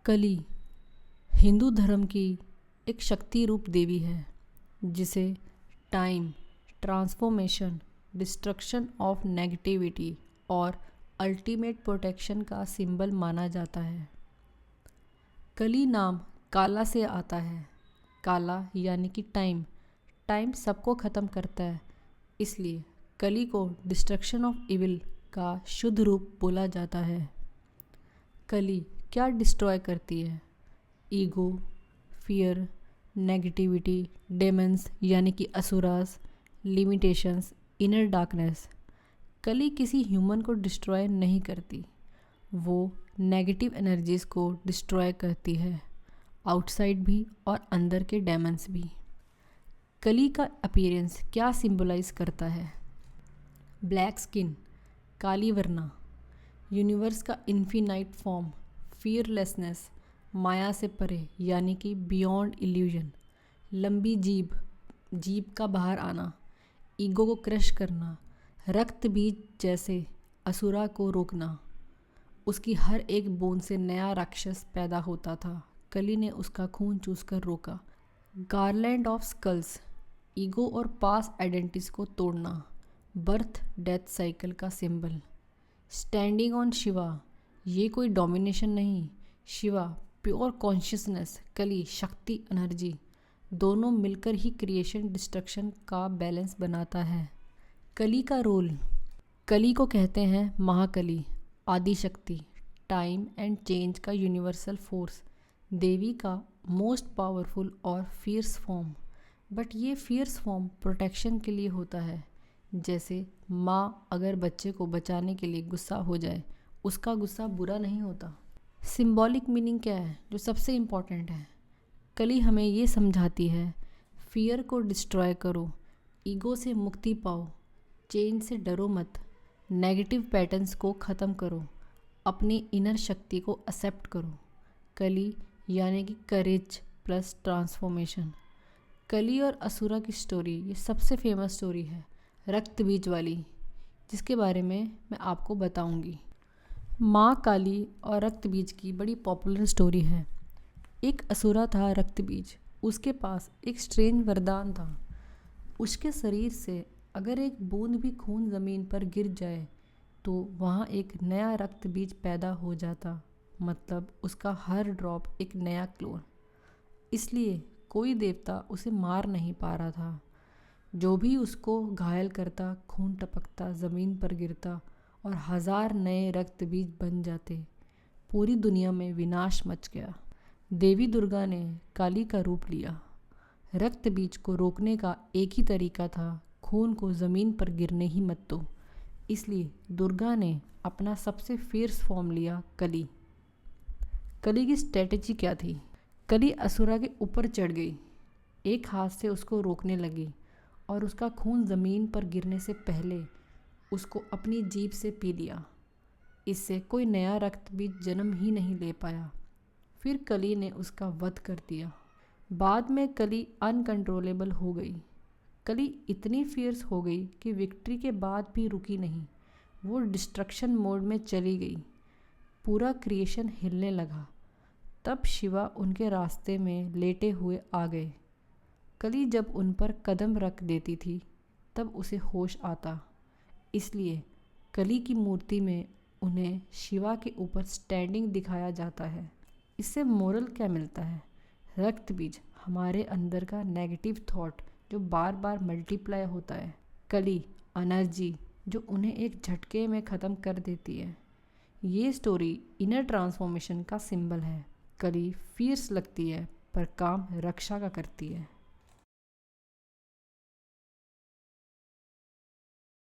कली हिंदू धर्म की एक शक्ति रूप देवी है जिसे time, transformation, destruction of negativity और अल्टीमेट प्रोटेक्शन का सिंबल माना जाता है। कली नाम काला से आता है। काला यानी कि टाइम। टाइम सबको ख़त्म करता है, इसलिए कली को डिस्ट्रक्शन ऑफ इविल का शुद्ध रूप बोला जाता है। कली क्या डिस्ट्रॉय करती है? ईगो, फियर, नेगेटिविटी, डेमन्स यानी कि असुरास, लिमिटेशंस, इनर डार्कनेस। कली किसी ह्यूमन को डिस्ट्रॉय नहीं करती, वो नेगेटिव एनर्जीज़ को डिस्ट्रॉय करती है, आउटसाइड भी और अंदर के डेमन्स भी। कली का अपीयरेंस क्या सिंबलाइज करता है? ब्लैक स्किन, काली वरना, यूनिवर्स का इन्फिनाइट फॉर्म, फियरलेसनेस, माया से परे यानी कि बियॉन्ड इल्यूजन, लंबी जीभ का बाहर आना, ईगो को क्रश करना, रक्त बीज जैसे असुरा को रोकना। उसकी हर एक बूंद से नया राक्षस पैदा होता था, कली ने उसका खून चूसकर रोका। गार्लैंड ऑफ स्कल्स, ईगो और पास आइडेंटिटीज को तोड़ना, बर्थ डेथ साइकिल का सिंबल। स्टैंडिंग ऑन शिवा, ये कोई डोमिनेशन नहीं, शिवा प्योर कॉन्शियसनेस, कली शक्ति एनर्जी, दोनों मिलकर ही क्रिएशन डिस्ट्रक्शन का बैलेंस बनाता है। कली का रोल, कली को कहते हैं महाकली, आदि शक्ति, टाइम एंड चेंज का यूनिवर्सल फोर्स, देवी का मोस्ट पावरफुल और फियर्स फॉर्म। बट ये फियर्स फॉर्म प्रोटेक्शन के लिए होता है। जैसे माँ अगर बच्चे को बचाने के लिए गुस्सा हो जाए, उसका गुस्सा बुरा नहीं होता। सिंबॉलिक मीनिंग क्या है जो सबसे इम्पॉर्टेंट है? कली हमें ये समझाती है, फियर को डिस्ट्रॉय करो, ईगो से मुक्ति पाओ, चेंज से डरो मत, नेगेटिव पैटर्न्स को ख़त्म करो, अपनी इनर शक्ति को एक्सेप्ट करो। कली यानी कि करेज प्लस ट्रांसफॉर्मेशन। कली और असुरा की स्टोरी ये सबसे फेमस स्टोरी है, रक्त बीज वाली, जिसके बारे में मैं आपको बताऊंगी। माँ काली और रक्त बीज की बड़ी पॉपुलर स्टोरी है। एक असुरा था रक्त बीज, उसके पास एक स्ट्रेंज वरदान था। उसके शरीर से अगर एक बूंद भी खून ज़मीन पर गिर जाए तो वहाँ एक नया रक्त बीज पैदा हो जाता, मतलब उसका हर ड्रॉप एक नया क्लोन। इसलिए कोई देवता उसे मार नहीं पा रहा था। जो भी उसको घायल करता, खून टपकता, ज़मीन पर गिरता और 1000 नए रक्त बीज बन जाते। पूरी दुनिया में विनाश मच गया। देवी दुर्गा ने काली का रूप लिया। रक्त बीज को रोकने का एक ही तरीका था, खून को ज़मीन पर गिरने ही मत दो। इसलिए दुर्गा ने अपना सबसे फियर्स फॉर्म लिया, कली। कली की स्ट्रेटेजी क्या थी? कली असुरा के ऊपर चढ़ गई, एक हाथ से उसको रोकने लगी और उसका खून ज़मीन पर गिरने से पहले उसको अपनी जीभ से पी लिया। इससे कोई नया रक्त बीज जन्म ही नहीं ले पाया। फिर कली ने उसका वध कर दिया। बाद में कली अनकंट्रोलेबल हो गई। कली इतनी फियर्स हो गई कि विक्ट्री के बाद भी रुकी नहीं, वो डिस्ट्रक्शन मोड में चली गई। पूरा क्रिएशन हिलने लगा। तब शिवा उनके रास्ते में लेटे हुए आ गए। कली जब उन पर कदम रख देती थी तब उसे होश आता। इसलिए कली की मूर्ति में उन्हें शिवा के ऊपर स्टैंडिंग दिखाया जाता है। इससे मोरल क्या मिलता है? रक्त बीज हमारे अंदर का नेगेटिव थॉट जो बार बार मल्टीप्लाई होता है, कली एनर्जी जो उन्हें एक झटके में ख़त्म कर देती है। ये स्टोरी इनर ट्रांसफॉर्मेशन का सिंबल है। कली फियर्स लगती है पर काम रक्षा का करती है।